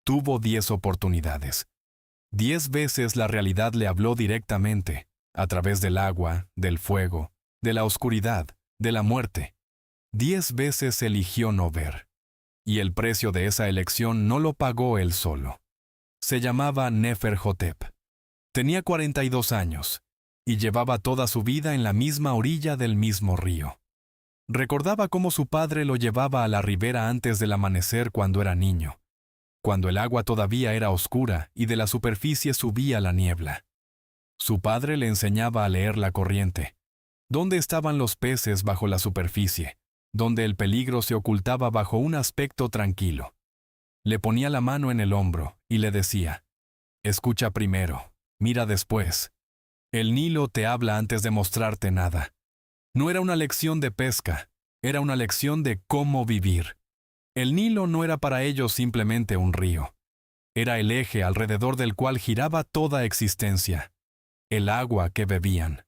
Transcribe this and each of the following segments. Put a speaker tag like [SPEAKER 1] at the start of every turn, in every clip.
[SPEAKER 1] tuvo 10 oportunidades. 10 veces la realidad le habló directamente, a través del agua, del fuego, de la oscuridad, de la muerte. 10 veces eligió no ver. Y el precio de esa elección no lo pagó él solo. Se llamaba Neferhotep. Tenía 42 años, y llevaba toda su vida en la misma orilla del mismo río. Recordaba cómo su padre lo llevaba a la ribera antes del amanecer cuando era niño, cuando el agua todavía era oscura y de la superficie subía la niebla. Su padre le enseñaba a leer la corriente, dónde estaban los peces bajo la superficie, donde el peligro se ocultaba bajo un aspecto tranquilo. Le ponía la mano en el hombro y le decía: escucha primero, mira después. El Nilo te habla antes de mostrarte nada. No era una lección de pesca, era una lección de cómo vivir. El Nilo no era para ellos simplemente un río. Era el eje alrededor del cual giraba toda existencia. El agua que bebían.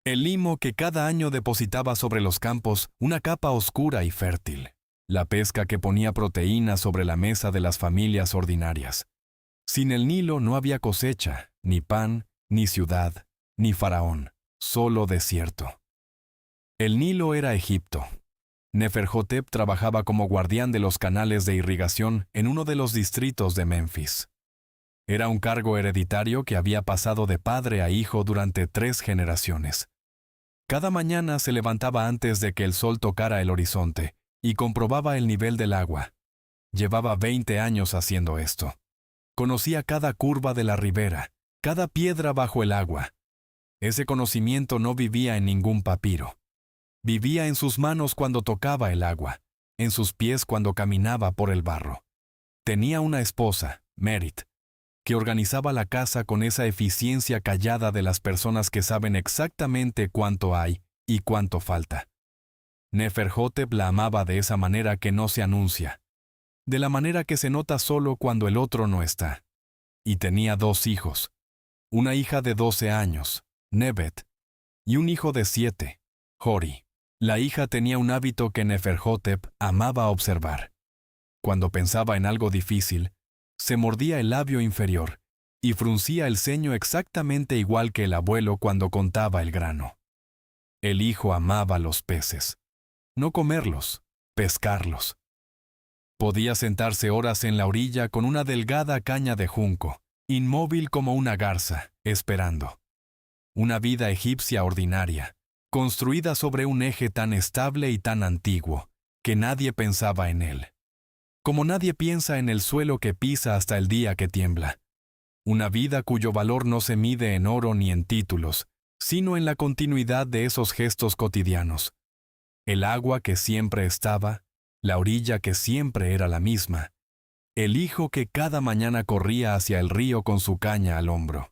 [SPEAKER 1] El limo que cada año depositaba sobre los campos una capa oscura y fértil. La pesca que ponía proteína sobre la mesa de las familias ordinarias. Sin el Nilo no había cosecha, ni pan, ni ciudad, ni faraón, solo desierto. El Nilo era Egipto. Neferhotep trabajaba como guardián de los canales de irrigación en uno de los distritos de Memphis. Era un cargo hereditario que había pasado de padre a hijo durante 3 generaciones. Cada mañana se levantaba antes de que el sol tocara el horizonte y comprobaba el nivel del agua. Llevaba 20 años haciendo esto. Conocía cada curva de la ribera, cada piedra bajo el agua. Ese conocimiento no vivía en ningún papiro. Vivía en sus manos cuando tocaba el agua, en sus pies cuando caminaba por el barro. Tenía una esposa, Merit, que organizaba la casa con esa eficiencia callada de las personas que saben exactamente cuánto hay y cuánto falta. Neferhotep la amaba de esa manera que no se anuncia, de la manera que se nota solo cuando el otro no está. Y tenía 2 hijos, una hija de 12 años, Nebet, y un hijo de 7, Hori. La hija tenía un hábito que Neferhotep amaba observar. Cuando pensaba en algo difícil, se mordía el labio inferior y fruncía el ceño exactamente igual que el abuelo cuando contaba el grano. El hijo amaba los peces. No comerlos, pescarlos. Podía sentarse horas en la orilla con una delgada caña de junco, inmóvil como una garza, esperando. Una vida egipcia ordinaria, construida sobre un eje tan estable y tan antiguo, que nadie pensaba en él. Como nadie piensa en el suelo que pisa hasta el día que tiembla. Una vida cuyo valor no se mide en oro ni en títulos, sino en la continuidad de esos gestos cotidianos. El agua que siempre estaba, la orilla que siempre era la misma, el hijo que cada mañana corría hacia el río con su caña al hombro.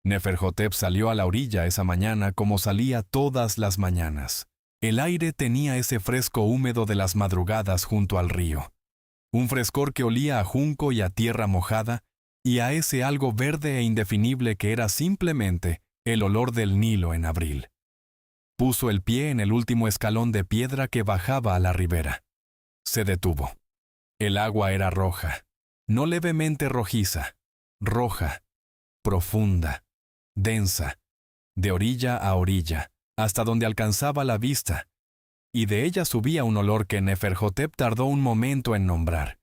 [SPEAKER 1] Neferhotep salió a la orilla esa mañana como salía todas las mañanas. El aire tenía ese fresco húmedo de las madrugadas junto al río. Un frescor que olía a junco y a tierra mojada, y a ese algo verde e indefinible que era simplemente el olor del Nilo en abril. Puso el pie en el último escalón de piedra que bajaba a la ribera. Se detuvo. El agua era roja, no levemente rojiza, roja, profunda, densa, de orilla a orilla, hasta donde alcanzaba la vista, y de ella subía un olor que Neferhotep tardó un momento en nombrar.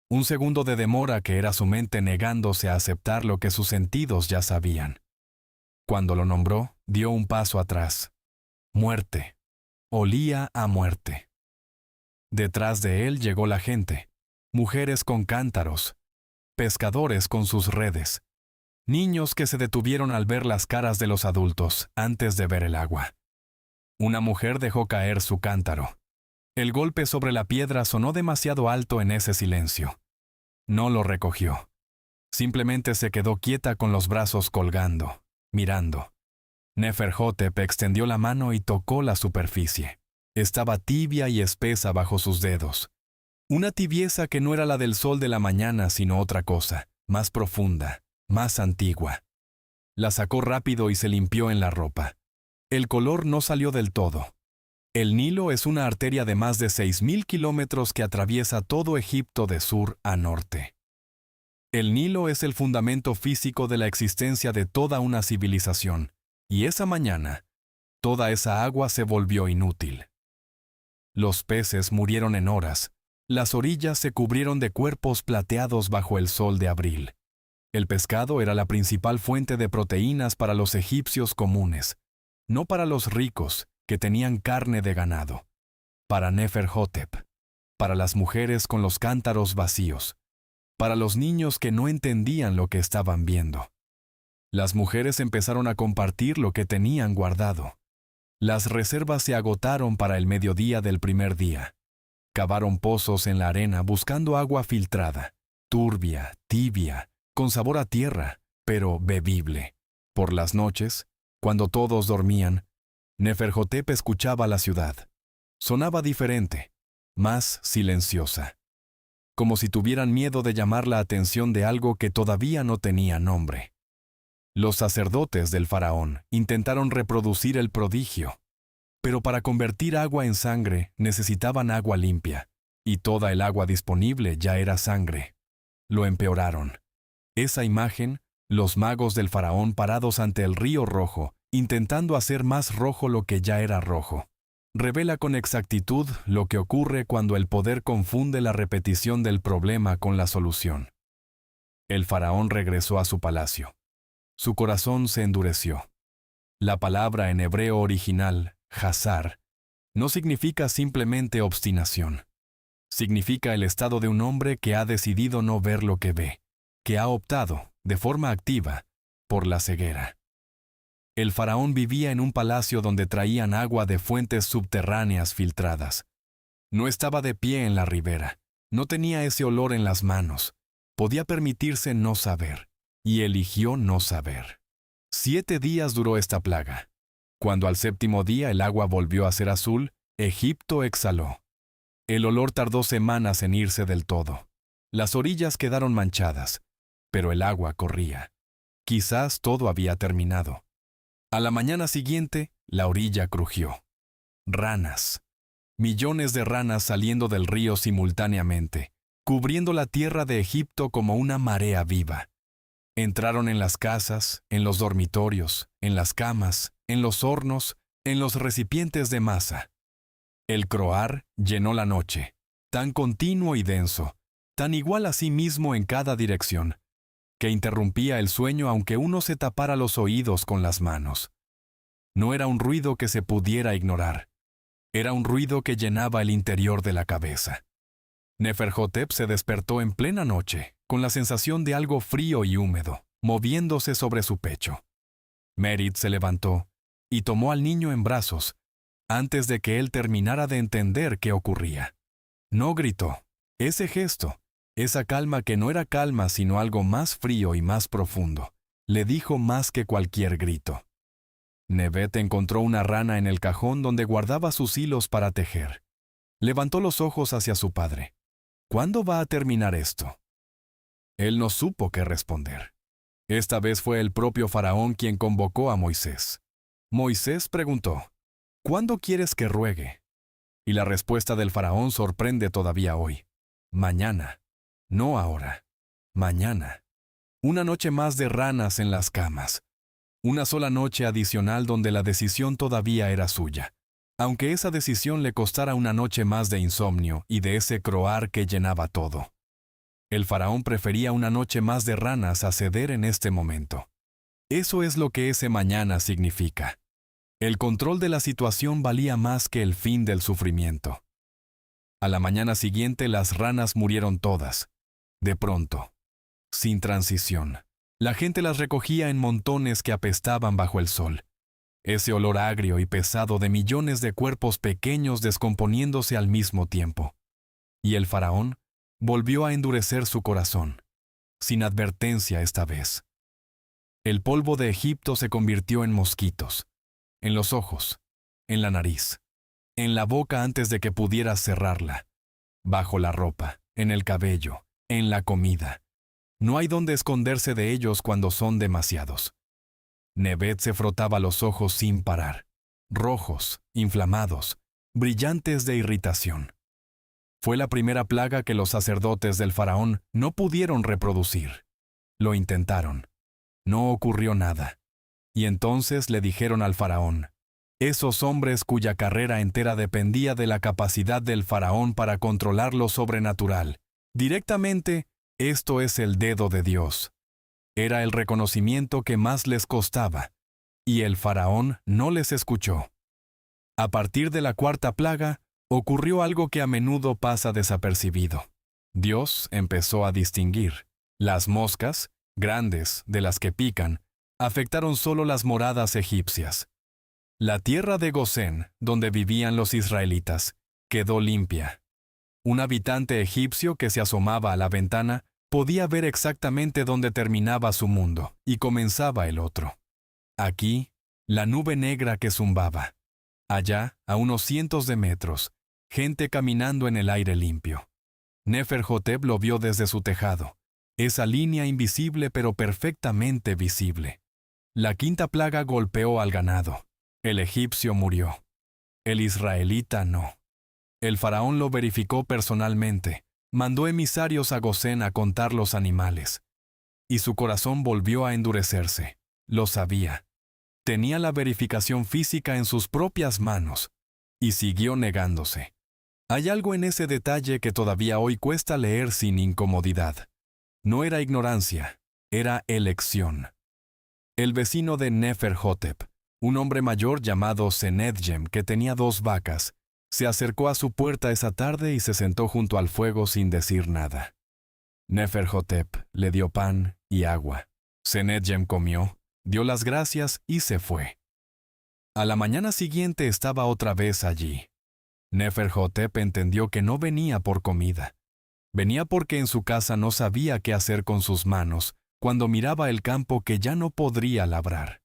[SPEAKER 1] Un segundo de demora que era su mente negándose a aceptar lo que sus sentidos ya sabían. Cuando lo nombró, dio un paso atrás. Muerte. Olía a muerte. Detrás de él llegó la gente, mujeres con cántaros, pescadores con sus redes, niños que se detuvieron al ver las caras de los adultos antes de ver el agua. Una mujer dejó caer su cántaro. El golpe sobre la piedra sonó demasiado alto en ese silencio. No lo recogió. Simplemente se quedó quieta con los brazos colgando, mirando. Neferhotep extendió la mano y tocó la superficie. Estaba tibia y espesa bajo sus dedos. Una tibieza que no era la del sol de la mañana, sino otra cosa, más profunda, más antigua. La sacó rápido y se limpió en la ropa. El color no salió del todo. El Nilo es una arteria de más de 6.000 kilómetros que atraviesa todo Egipto de sur a norte. El Nilo es el fundamento físico de la existencia de toda una civilización, y esa mañana, toda esa agua se volvió inútil. Los peces murieron en horas, las orillas se cubrieron de cuerpos plateados bajo el sol de abril. El pescado era la principal fuente de proteínas para los egipcios comunes, no para los ricos, que tenían carne de ganado. Para Neferhotep, para las mujeres con los cántaros vacíos, para los niños que no entendían lo que estaban viendo. Las mujeres empezaron a compartir lo que tenían guardado. Las reservas se agotaron para el mediodía del primer día. Cavaron pozos en la arena buscando agua filtrada, turbia, tibia, con sabor a tierra, pero bebible. Por las noches, cuando todos dormían, Neferhotep escuchaba la ciudad. Sonaba diferente, más silenciosa, como si tuvieran miedo de llamar la atención de algo que todavía no tenía nombre. Los sacerdotes del faraón intentaron reproducir el prodigio, pero para convertir agua en sangre necesitaban agua limpia, y toda el agua disponible ya era sangre. Lo empeoraron. Esa imagen, los magos del faraón parados ante el río rojo, intentando hacer más rojo lo que ya era rojo, revela con exactitud lo que ocurre cuando el poder confunde la repetición del problema con la solución. El faraón regresó a su palacio. Su corazón se endureció. La palabra en hebreo original, hazar, no significa simplemente obstinación. Significa el estado de un hombre que ha decidido no ver lo que ve, que ha optado, de forma activa, por la ceguera. El faraón vivía en un palacio donde traían agua de fuentes subterráneas filtradas. No estaba de pie en la ribera, no tenía ese olor en las manos, podía permitirse no saber, y eligió no saber. 7 días duró esta plaga. Cuando al 7º día el agua volvió a ser azul, Egipto exhaló. El olor tardó semanas en irse del todo. Las orillas quedaron manchadas, pero el agua corría. Quizás todo había terminado. A la mañana siguiente, la orilla crujió. Ranas. Millones de ranas saliendo del río simultáneamente, cubriendo la tierra de Egipto como una marea viva. Entraron en las casas, en los dormitorios, en las camas, en los hornos, en los recipientes de masa. El croar llenó la noche, tan continuo y denso, tan igual a sí mismo en cada dirección, que interrumpía el sueño aunque uno se tapara los oídos con las manos. No era un ruido que se pudiera ignorar. Era un ruido que llenaba el interior de la cabeza. Neferhotep se despertó en plena noche, con la sensación de algo frío y húmedo, moviéndose sobre su pecho. Merit se levantó y tomó al niño en brazos, antes de que él terminara de entender qué ocurría. No gritó. Ese gesto, esa calma que no era calma sino algo más frío y más profundo, le dijo más que cualquier grito. Nebet encontró una rana en el cajón donde guardaba sus hilos para tejer. Levantó los ojos hacia su padre. ¿Cuándo va a terminar esto? Él no supo qué responder. Esta vez fue el propio faraón quien convocó a Moisés. Moisés preguntó, ¿cuándo quieres que ruegue? Y la respuesta del faraón sorprende todavía hoy. Mañana. No ahora. Mañana. Una noche más de ranas en las camas. Una sola noche adicional donde la decisión todavía era suya, aunque esa decisión le costara una noche más de insomnio y de ese croar que llenaba todo. El faraón prefería una noche más de ranas a ceder en este momento. Eso es lo que ese mañana significa. El control de la situación valía más que el fin del sufrimiento. A la mañana siguiente las ranas murieron todas, de pronto, sin transición. La gente las recogía en montones que apestaban bajo el sol. Ese olor agrio y pesado de millones de cuerpos pequeños descomponiéndose al mismo tiempo. Y el faraón volvió a endurecer su corazón, sin advertencia esta vez. El polvo de Egipto se convirtió en mosquitos, en los ojos, en la nariz, en la boca antes de que pudieras cerrarla, bajo la ropa, en el cabello, en la comida. No hay dónde esconderse de ellos cuando son demasiados. Nebet se frotaba los ojos sin parar, rojos, inflamados, brillantes de irritación. Fue la primera plaga que los sacerdotes del faraón no pudieron reproducir. Lo intentaron. No ocurrió nada. Y entonces le dijeron al faraón, esos hombres cuya carrera entera dependía de la capacidad del faraón para controlar lo sobrenatural, directamente, esto es el dedo de Dios. Era el reconocimiento que más les costaba, y el faraón no les escuchó. A partir de la cuarta plaga, ocurrió algo que a menudo pasa desapercibido. Dios empezó a distinguir. Las moscas, grandes, de las que pican, afectaron solo las moradas egipcias. La tierra de Gosén, donde vivían los israelitas, quedó limpia. Un habitante egipcio que se asomaba a la ventana podía ver exactamente dónde terminaba su mundo y comenzaba el otro. Aquí, la nube negra que zumbaba. Allá, a unos cientos de metros, gente caminando en el aire limpio. Neferhotep lo vio desde su tejado, esa línea invisible pero perfectamente visible. La quinta plaga golpeó al ganado. El egipcio murió. El israelita no. El faraón lo verificó personalmente, mandó emisarios a Gosén a contar los animales. Y su corazón volvió a endurecerse. Lo sabía. Tenía la verificación física en sus propias manos. Y siguió negándose. Hay algo en ese detalle que todavía hoy cuesta leer sin incomodidad. No era ignorancia, era elección. El vecino de Neferhotep, un hombre mayor llamado Senedjem que tenía 2 vacas, se acercó a su puerta esa tarde y se sentó junto al fuego sin decir nada. Neferhotep le dio pan y agua. Senedjem comió, dio las gracias y se fue. A la mañana siguiente estaba otra vez allí. Neferhotep entendió que no venía por comida. Venía porque en su casa no sabía qué hacer con sus manos cuando miraba el campo que ya no podría labrar.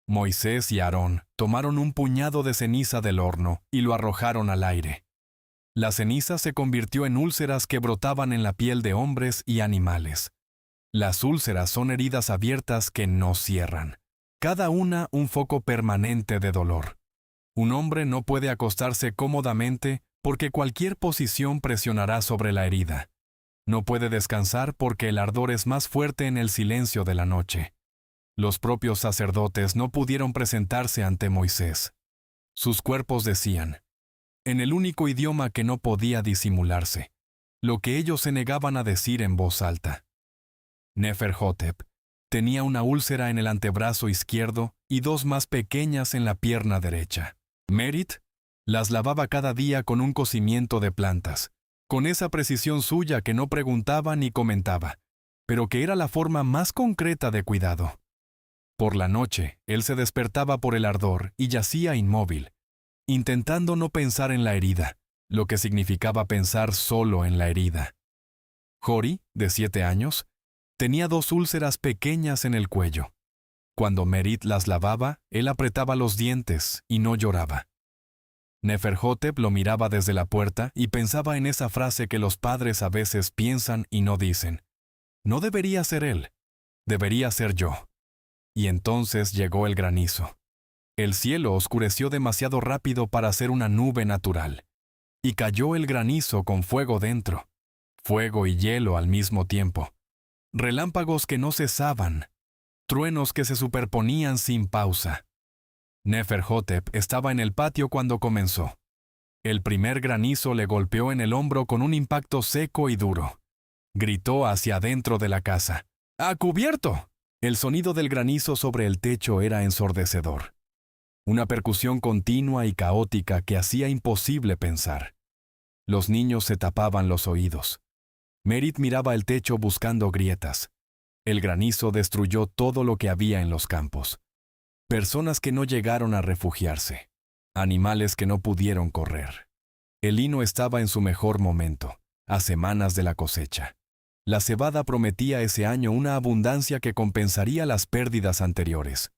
[SPEAKER 1] Moisés y Aarón tomaron un puñado de ceniza del horno y lo arrojaron al aire. La ceniza se convirtió en úlceras que brotaban en la piel de hombres y animales. Las úlceras son heridas abiertas que no cierran, cada una un foco permanente de dolor. Un hombre no puede acostarse cómodamente porque cualquier posición presionará sobre la herida. No puede descansar porque el ardor es más fuerte en el silencio de la noche. Los propios sacerdotes no pudieron presentarse ante Moisés. Sus cuerpos decían, en el único idioma que no podía disimularse, lo que ellos se negaban a decir en voz alta. Neferhotep tenía una úlcera en el antebrazo izquierdo y 2 más pequeñas en la pierna derecha. Merit las lavaba cada día con un cocimiento de plantas, con esa precisión suya que no preguntaba ni comentaba, pero que era la forma más concreta de cuidado. Por la noche, él se despertaba por el ardor y yacía inmóvil, intentando no pensar en la herida, lo que significaba pensar solo en la herida. Hori, de 7 años, tenía 2 úlceras pequeñas en el cuello. Cuando Merit las lavaba, él apretaba los dientes y no lloraba. Neferhotep lo miraba desde la puerta y pensaba en esa frase que los padres a veces piensan y no dicen. No debería ser él, debería ser yo. Y entonces llegó el granizo. El cielo oscureció demasiado rápido para ser una nube natural. Y cayó el granizo con fuego dentro. Fuego y hielo al mismo tiempo. Relámpagos que no cesaban. Truenos que se superponían sin pausa. Neferhotep estaba en el patio cuando comenzó. El primer granizo le golpeó en el hombro con un impacto seco y duro. Gritó hacia adentro de la casa. ¡A cubierto! El sonido del granizo sobre el techo era ensordecedor. Una percusión continua y caótica que hacía imposible pensar. Los niños se tapaban los oídos. Merit miraba el techo buscando grietas. El granizo destruyó todo lo que había en los campos. Personas que no llegaron a refugiarse. Animales que no pudieron correr. El lino estaba en su mejor momento, a semanas de la cosecha. La cebada prometía ese año una abundancia que compensaría las pérdidas anteriores.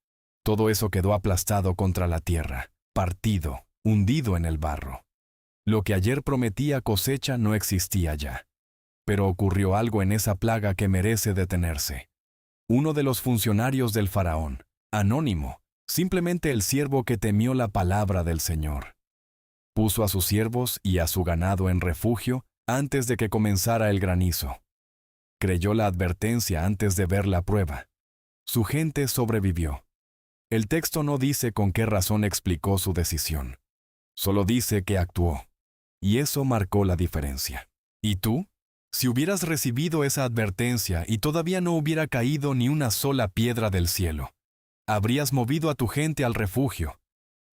[SPEAKER 1] Todo eso quedó aplastado contra la tierra, partido, hundido en el barro. Lo que ayer prometía cosecha no existía ya. Pero ocurrió algo en esa plaga que merece detenerse. Uno de los funcionarios del faraón, anónimo, simplemente el siervo que temió la palabra del Señor. Puso a sus siervos y a su ganado en refugio antes de que comenzara el granizo. Creyó la advertencia antes de ver la prueba. Su gente sobrevivió. El texto no dice con qué razón explicó su decisión. Solo dice que actuó. Y eso marcó la diferencia. ¿Y tú? Si hubieras recibido esa advertencia y todavía no hubiera caído ni una sola piedra del cielo, ¿habrías movido a tu gente al refugio?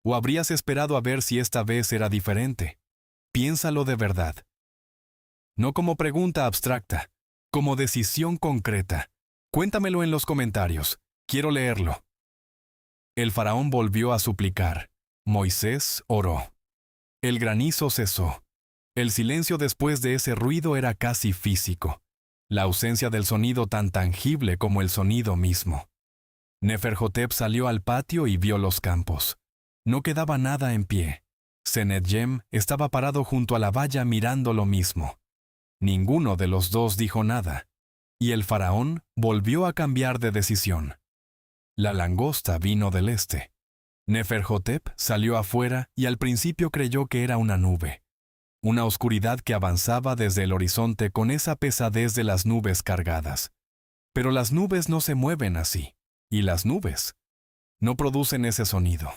[SPEAKER 1] ¿O habrías esperado a ver si esta vez era diferente? Piénsalo de verdad. No como pregunta abstracta, como decisión concreta. Cuéntamelo en los comentarios. Quiero leerlo. El faraón volvió a suplicar. Moisés oró. El granizo cesó. El silencio después de ese ruido era casi físico. La ausencia del sonido tan tangible como el sonido mismo. Neferhotep salió al patio y vio los campos. No quedaba nada en pie. Senedjem estaba parado junto a la valla mirando lo mismo. Ninguno de los dos dijo nada. Y el faraón volvió a cambiar de decisión. La langosta vino del este. Neferhotep salió afuera y al principio creyó que era una nube. Una oscuridad que avanzaba desde el horizonte con esa pesadez de las nubes cargadas. Pero las nubes no se mueven así. Y las nubes no producen ese sonido.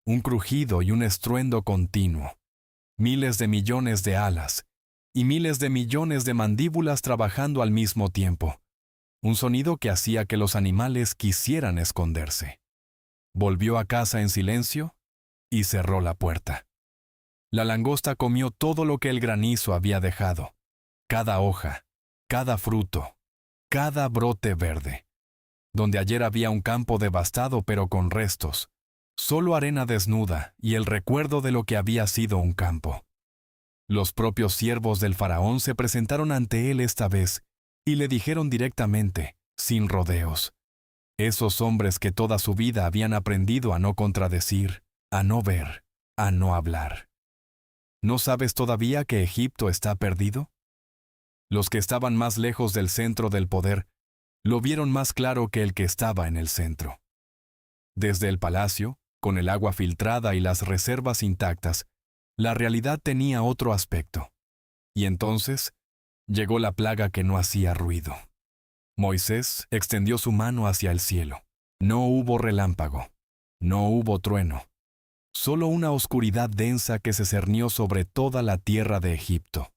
[SPEAKER 1] Un crujido y un estruendo continuo. Miles de millones de alas y miles de millones de mandíbulas trabajando al mismo tiempo. Un sonido que hacía que los animales quisieran esconderse. Volvió a casa en silencio y cerró la puerta. La langosta comió todo lo que el granizo había dejado. Cada hoja, cada fruto, cada brote verde. Donde ayer había un campo devastado pero con restos, solo arena desnuda y el recuerdo de lo que había sido un campo. Los propios siervos del faraón se presentaron ante él esta vez y le dijeron directamente, sin rodeos. Esos hombres que toda su vida habían aprendido a no contradecir, a no ver, a no hablar. ¿No sabes todavía que Egipto está perdido? Los que estaban más lejos del centro del poder lo vieron más claro que el que estaba en el centro. Desde el palacio, con el agua filtrada y las reservas intactas, la realidad tenía otro aspecto. Y entonces llegó la plaga que no hacía ruido. Moisés extendió su mano hacia el cielo. No hubo relámpago, no hubo trueno, solo una oscuridad densa que se cernió sobre toda la tierra de Egipto.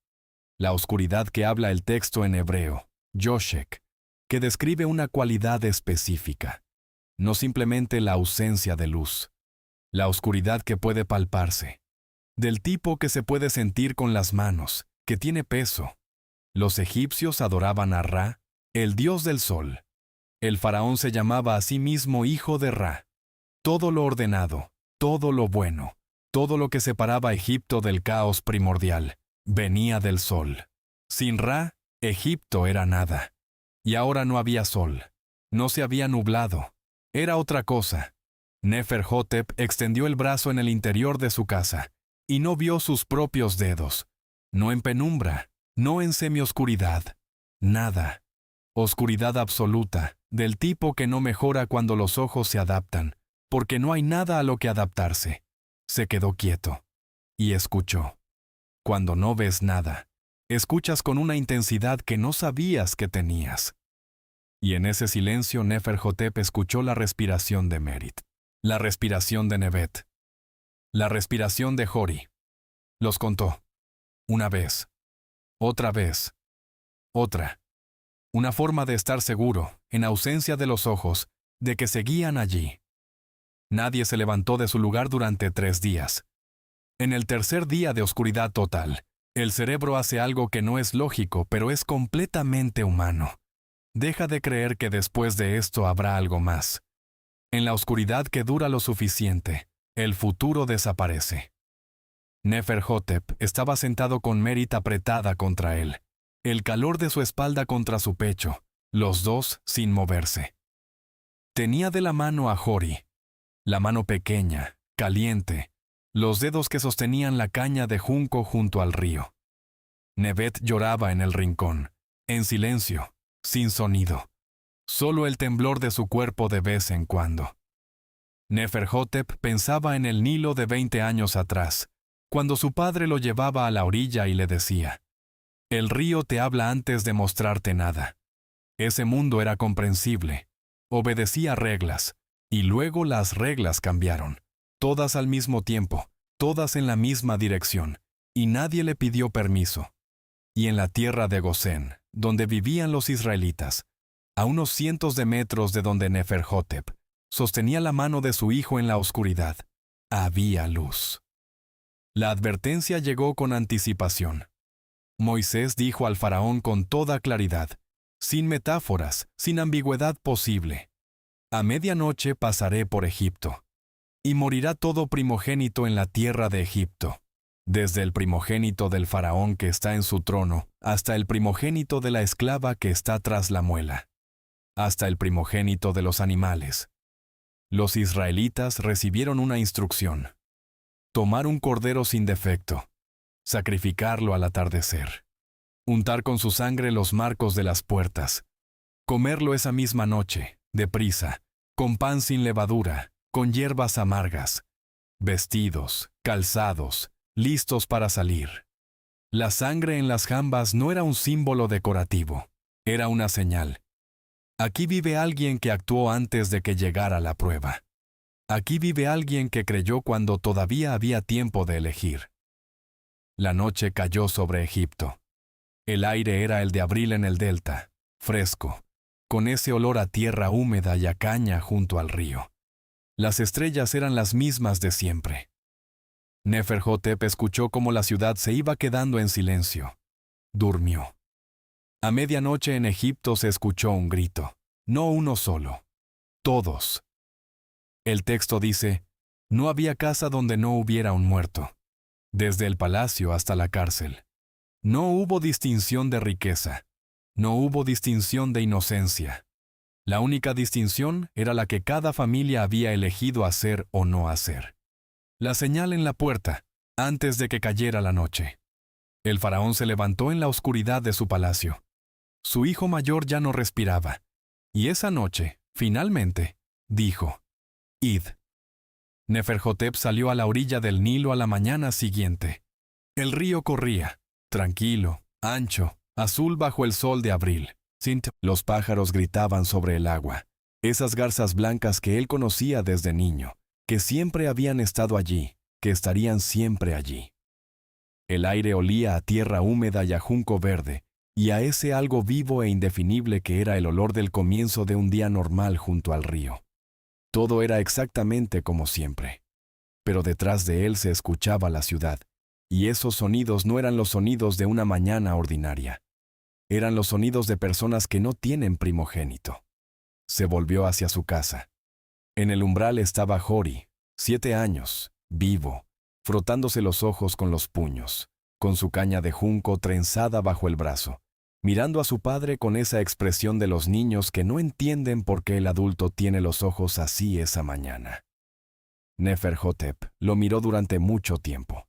[SPEAKER 1] La oscuridad que habla el texto en hebreo, Yoshek, que describe una cualidad específica, no simplemente la ausencia de luz. La oscuridad que puede palparse, del tipo que se puede sentir con las manos, que tiene peso. Los egipcios adoraban a Ra, el dios del sol. El faraón se llamaba a sí mismo hijo de Ra. Todo lo ordenado, todo lo bueno, todo lo que separaba a Egipto del caos primordial, venía del sol. Sin Ra, Egipto era nada. Y ahora no había sol. No se había nublado. Era otra cosa. Neferhotep extendió el brazo en el interior de su casa y no vio sus propios dedos. No en penumbra, no en semioscuridad. Nada. Oscuridad absoluta, del tipo que no mejora cuando los ojos se adaptan, porque no hay nada a lo que adaptarse. Se quedó quieto y escuchó. Cuando no ves nada, escuchas con una intensidad que no sabías que tenías. Y en ese silencio Neferhotep escuchó la respiración de Merit, la respiración de Nebet, la respiración de Hori. Los contó. Una vez, otra vez, otra. Una forma de estar seguro, en ausencia de los ojos, de que seguían allí. Nadie se levantó de su lugar durante 3 días. En el tercer día de oscuridad total, el cerebro hace algo que no es lógico, pero es completamente humano. Deja de creer que después de esto habrá algo más. En la oscuridad que dura lo suficiente, el futuro desaparece. Neferhotep estaba sentado con Merit apretada contra él, el calor de su espalda contra su pecho, los dos sin moverse. Tenía de la mano a Hori, la mano pequeña, caliente, los dedos que sostenían la caña de junco junto al río. Nebet lloraba en el rincón, en silencio, sin sonido, solo el temblor de su cuerpo de vez en cuando. Neferhotep pensaba en el Nilo de 20 años atrás, cuando su padre lo llevaba a la orilla y le decía, El río te habla antes de mostrarte nada. Ese mundo era comprensible, obedecía reglas, y luego las reglas cambiaron, todas al mismo tiempo, todas en la misma dirección, y nadie le pidió permiso. Y en la tierra de Gosén, donde vivían los israelitas, a unos cientos de metros de donde Neferhotep sostenía la mano de su hijo en la oscuridad, había luz. La advertencia llegó con anticipación. Moisés dijo al faraón con toda claridad, sin metáforas, sin ambigüedad posible: a medianoche pasaré por Egipto, y morirá todo primogénito en la tierra de Egipto, desde el primogénito del faraón que está en su trono, hasta el primogénito de la esclava que está tras la muela, hasta el primogénito de los animales. Los israelitas recibieron una instrucción: tomar un cordero sin defecto, sacrificarlo al atardecer, untar con su sangre los marcos de las puertas, comerlo esa misma noche, deprisa, con pan sin levadura, con hierbas amargas, vestidos, calzados, listos para salir. La sangre en las jambas no era un símbolo decorativo, era una señal. Aquí vive alguien que actuó antes de que llegara la prueba. Aquí vive alguien que creyó cuando todavía había tiempo de elegir. La noche cayó sobre Egipto. El aire era el de abril en el delta, fresco, con ese olor a tierra húmeda y a caña junto al río. Las estrellas eran las mismas de siempre. Neferhotep escuchó cómo la ciudad se iba quedando en silencio. Durmió. A medianoche en Egipto se escuchó un grito, no uno solo, todos. El texto dice: no había casa donde no hubiera un muerto, desde el palacio hasta la cárcel. No hubo distinción de riqueza, no hubo distinción de inocencia. La única distinción era la que cada familia había elegido hacer o no hacer. La señal en la puerta, antes de que cayera la noche. El faraón se levantó en la oscuridad de su palacio. Su hijo mayor ya no respiraba, y esa noche, finalmente, dijo: id. Neferhotep salió a la orilla del Nilo a la mañana siguiente. El río corría, tranquilo, ancho, azul bajo el sol de abril. Los pájaros gritaban sobre el agua, esas garzas blancas que él conocía desde niño, que siempre habían estado allí, que estarían siempre allí. El aire olía a tierra húmeda y a junco verde, y a ese algo vivo e indefinible que era el olor del comienzo de un día normal junto al río. Todo era exactamente como siempre. Pero detrás de él se escuchaba la ciudad, y esos sonidos no eran los sonidos de una mañana ordinaria. Eran los sonidos de personas que no tienen primogénito. Se volvió hacia su casa. En el umbral estaba Jori, 7 años, vivo, frotándose los ojos con los puños, con su caña de junco trenzada bajo el brazo, mirando a su padre con esa expresión de los niños que no entienden por qué el adulto tiene los ojos así esa mañana. Neferhotep lo miró durante mucho tiempo,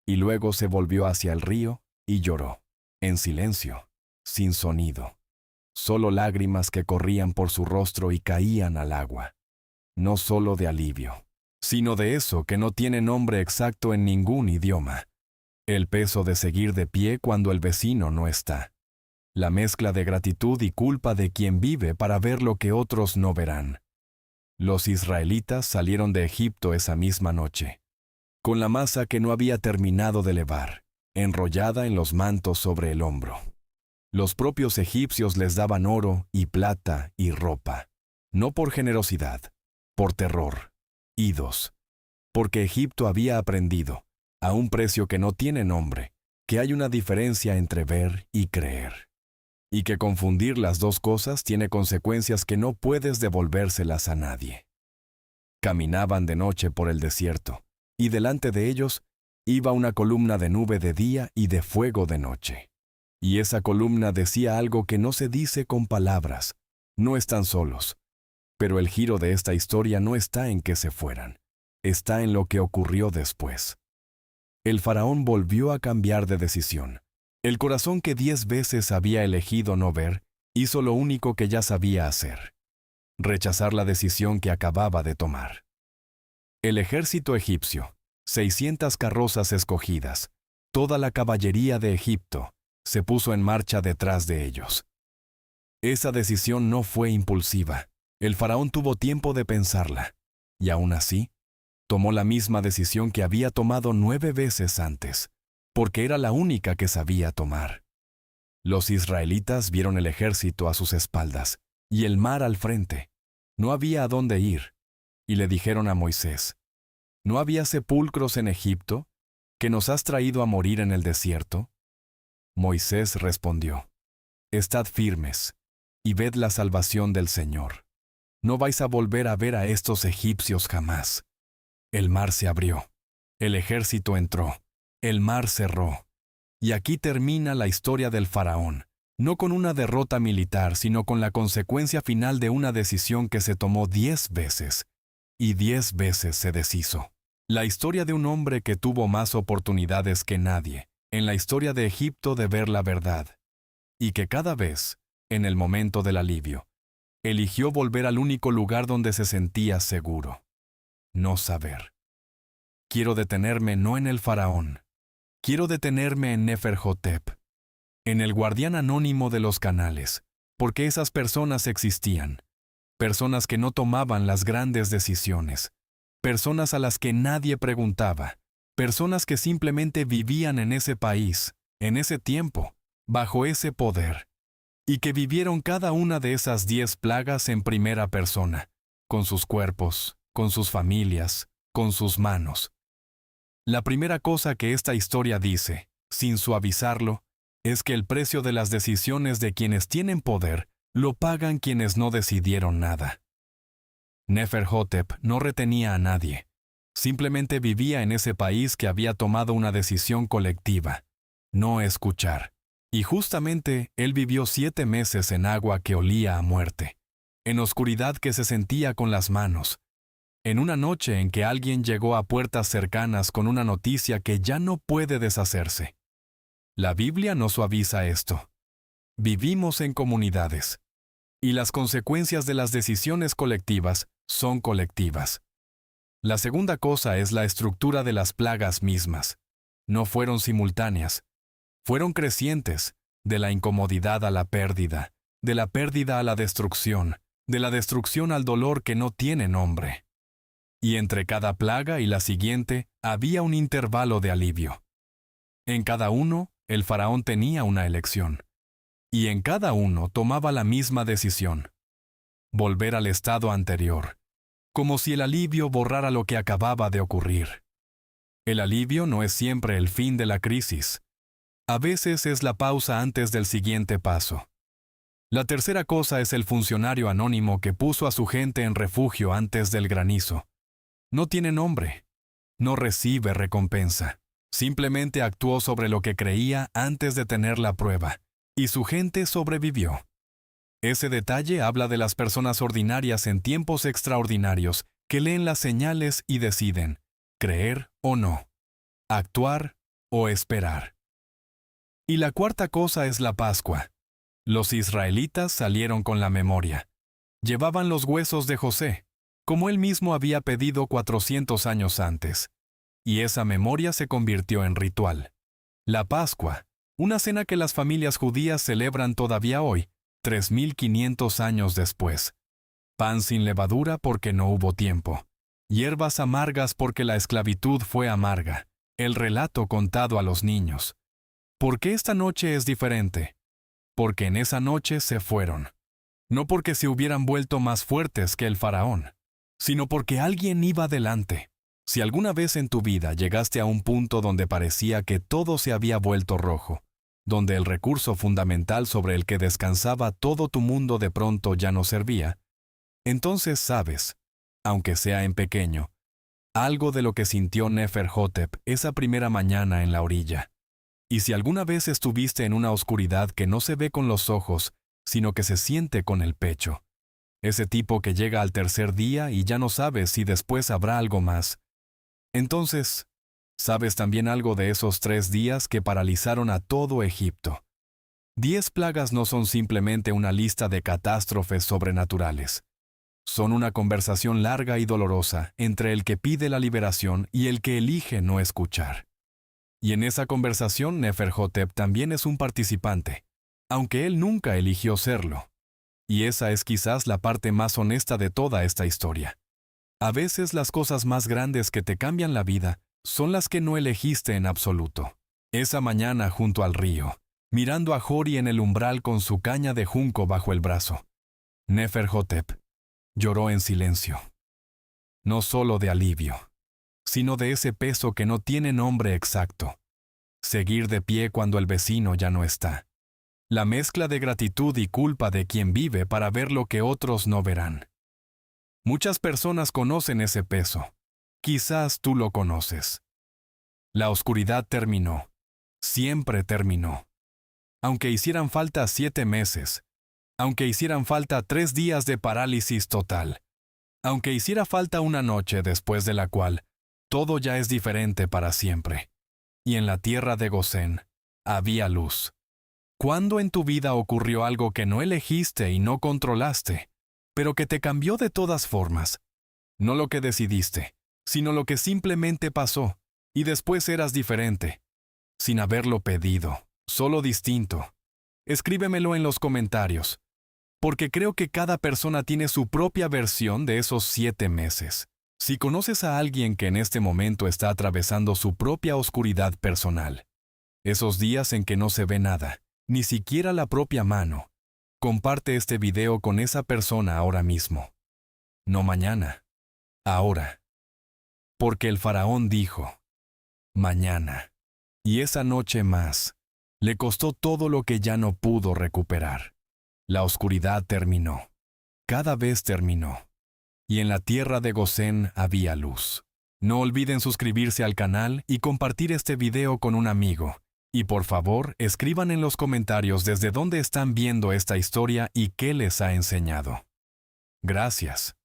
[SPEAKER 1] y luego se volvió hacia el río y lloró, en silencio, sin sonido, solo lágrimas que corrían por su rostro y caían al agua, no solo de alivio, sino de eso que no tiene nombre exacto en ningún idioma, el peso de seguir de pie cuando el vecino no está. La mezcla de gratitud y culpa de quien vive para ver lo que otros no verán. Los israelitas salieron de Egipto esa misma noche, con la masa que no había terminado de levar, enrollada en los mantos sobre el hombro. Los propios egipcios les daban oro y plata y ropa, no por generosidad, por terror, idos, porque Egipto había aprendido, a un precio que no tiene nombre, que hay una diferencia entre ver y creer. Y que confundir las dos cosas tiene consecuencias que no puedes devolvérselas a nadie. Caminaban de noche por el desierto, y delante de ellos iba una columna de nube de día y de fuego de noche. Y esa columna decía algo que no se dice con palabras, no están solos. Pero el giro de esta historia no está en que se fueran, está en lo que ocurrió después. El faraón volvió a cambiar de decisión. El corazón que 10 veces había elegido no ver, hizo lo único que ya sabía hacer: rechazar la decisión que acababa de tomar. El ejército egipcio, 600 carrozas escogidas, toda la caballería de Egipto, se puso en marcha detrás de ellos. Esa decisión no fue impulsiva. El faraón tuvo tiempo de pensarla, y aún así, tomó la misma decisión que había tomado 9 veces antes, porque era la única que sabía tomar. Los israelitas vieron el ejército a sus espaldas y el mar al frente. No había a dónde ir, y le dijeron a Moisés: ¿No había sepulcros en Egipto, que nos has traído a morir en el desierto? Moisés respondió: Estad firmes, y ved la salvación del Señor. No vais a volver a ver a estos egipcios jamás. El mar se abrió, el ejército entró, el mar cerró. Y aquí termina la historia del faraón, no con una derrota militar, sino con la consecuencia final de una decisión que se tomó 10 veces, y 10 veces se deshizo. La historia de un hombre que tuvo más oportunidades que nadie, en la historia de Egipto, de ver la verdad, y que cada vez, en el momento del alivio, eligió volver al único lugar donde se sentía seguro: no saber. Quiero detenerme no en el faraón. Quiero detenerme en Neferhotep, en el guardián anónimo de los canales, porque esas personas existían. Personas que no tomaban las grandes decisiones. Personas a las que nadie preguntaba. Personas que simplemente vivían en ese país, en ese tiempo, bajo ese poder. Y que vivieron cada una de esas 10 plagas en primera persona, con sus cuerpos, con sus familias, con sus manos. La primera cosa que esta historia dice, sin suavizarlo, es que el precio de las decisiones de quienes tienen poder lo pagan quienes no decidieron nada. Neferhotep no retenía a nadie. Simplemente vivía en ese país que había tomado una decisión colectiva: no escuchar. Y justamente él vivió 7 meses en agua que olía a muerte, en oscuridad que se sentía con las manos, en una noche en que alguien llegó a puertas cercanas con una noticia que ya no puede deshacerse. La Biblia no suaviza esto. Vivimos en comunidades, y las consecuencias de las decisiones colectivas son colectivas. La segunda cosa es la estructura de las plagas mismas. No fueron simultáneas. Fueron crecientes, de la incomodidad a la pérdida, de la pérdida a la destrucción, de la destrucción al dolor que no tiene nombre. Y entre cada plaga y la siguiente había un intervalo de alivio. En cada uno, el faraón tenía una elección. Y en cada uno tomaba la misma decisión: volver al estado anterior, como si el alivio borrara lo que acababa de ocurrir. El alivio no es siempre el fin de la crisis. A veces es la pausa antes del siguiente paso. La tercera cosa es el funcionario anónimo que puso a su gente en refugio antes del granizo. No tiene nombre. No recibe recompensa. Simplemente actuó sobre lo que creía antes de tener la prueba, y su gente sobrevivió. Ese detalle habla de las personas ordinarias en tiempos extraordinarios que leen las señales y deciden creer o no, actuar o esperar. Y la cuarta cosa es la Pascua. Los israelitas salieron con la memoria. Llevaban los huesos de José, como él mismo había pedido 400 años antes. Y esa memoria se convirtió en ritual. La Pascua, una cena que las familias judías celebran todavía hoy, 3500 años después. Pan sin levadura porque no hubo tiempo. Hierbas amargas porque la esclavitud fue amarga. El relato contado a los niños. ¿Por qué esta noche es diferente? Porque en esa noche se fueron. No porque se hubieran vuelto más fuertes que el faraón, sino porque alguien iba delante. Si alguna vez en tu vida llegaste a un punto donde parecía que todo se había vuelto rojo, donde el recurso fundamental sobre el que descansaba todo tu mundo de pronto ya no servía, entonces sabes, aunque sea en pequeño, algo de lo que sintió Neferhotep esa primera mañana en la orilla. Y si alguna vez estuviste en una oscuridad que no se ve con los ojos, sino que se siente con el pecho, ese tipo que llega al tercer día y ya no sabes si después habrá algo más, entonces, sabes también algo de esos 3 días que paralizaron a todo Egipto. 10 plagas no son simplemente una lista de catástrofes sobrenaturales. Son una conversación larga y dolorosa entre el que pide la liberación y el que elige no escuchar. Y en esa conversación Neferhotep también es un participante, aunque él nunca eligió serlo. Y esa es quizás la parte más honesta de toda esta historia. A veces las cosas más grandes que te cambian la vida son las que no elegiste en absoluto. Esa mañana junto al río, mirando a Hori en el umbral con su caña de junco bajo el brazo, Neferhotep lloró en silencio. No solo de alivio, sino de ese peso que no tiene nombre exacto. Seguir de pie cuando el vecino ya no está. La mezcla de gratitud y culpa de quien vive para ver lo que otros no verán. Muchas personas conocen ese peso. Quizás tú lo conoces. La oscuridad terminó. Siempre terminó. Aunque hicieran falta 7 meses, aunque hicieran falta 3 días de parálisis total, aunque hiciera falta una noche después de la cual todo ya es diferente para siempre. Y en la tierra de Gosén había luz. ¿Cuándo en tu vida ocurrió algo que no elegiste y no controlaste, pero que te cambió de todas formas? No lo que decidiste, sino lo que simplemente pasó, y después eras diferente, sin haberlo pedido, solo distinto. Escríbemelo en los comentarios, porque creo que cada persona tiene su propia versión de esos 7 meses. Si conoces a alguien que en este momento está atravesando su propia oscuridad personal, esos días en que no se ve nada, ni siquiera la propia mano, comparte este video con esa persona ahora mismo. No mañana, ahora. Porque el faraón dijo, mañana. Y esa noche más, le costó todo lo que ya no pudo recuperar. La oscuridad terminó. Cada vez terminó. Y en la tierra de Gosén había luz. No olviden suscribirse al canal y compartir este video con un amigo. Y por favor, escriban en los comentarios desde dónde están viendo esta historia y qué les ha enseñado. Gracias.